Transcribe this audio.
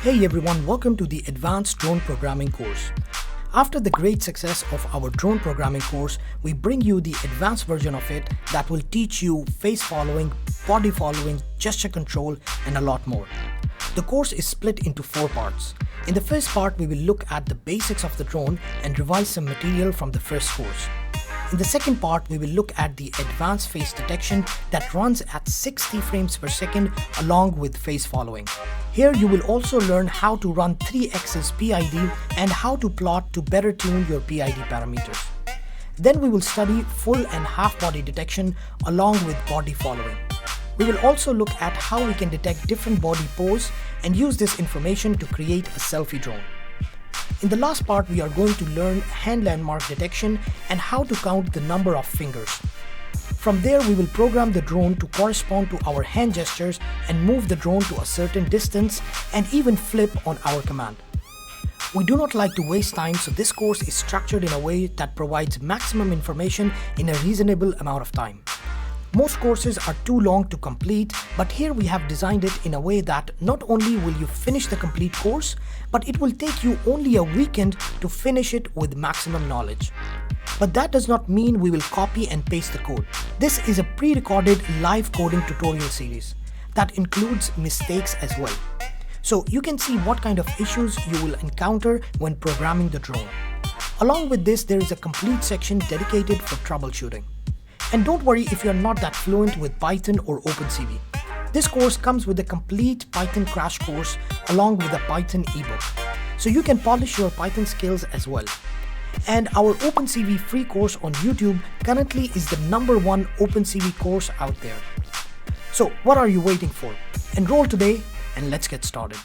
Hey everyone, welcome to the Advanced Drone Programming course. After the great success of our drone programming course, we bring you the advanced version of it that will teach you face following, body following, gesture control, and a lot more. The course is split into 4 parts. In the first part, we will look at the basics of the drone and revise some material from the first course. In the second part, we will look at the advanced face detection that runs at 60 frames per second along with face following. Here you will also learn how to run 3axis PID and how to plot to better tune your PID parameters. Then we will study full and half body detection along with body following. We will also look at how we can detect different body pose and use this information to create a selfie drone. In the last part, we are going to learn hand landmark detection and how to count the number of fingers. From there, we will program the drone to correspond to our hand gestures and move the drone to a certain distance and even flip on our command. We do not like to waste time, so this course is structured in a way that provides maximum information in a reasonable amount of time. Most courses are too long to complete, but here we have designed it in a way that not only will you finish the complete course, but it will take you only a weekend to finish it with maximum knowledge. But that does not mean we will copy and paste the code. This is a pre-recorded live coding tutorial series that includes mistakes as well. So you can see what kind of issues you will encounter when programming the drone. Along with this, there is a complete section dedicated for troubleshooting. And don't worry if you're not that fluent with Python or OpenCV. This course comes with a complete Python crash course along with a Python ebook. So you can polish your Python skills as well. And our OpenCV free course on YouTube currently is the #1 OpenCV course out there. So what are you waiting for? Enroll today and let's get started.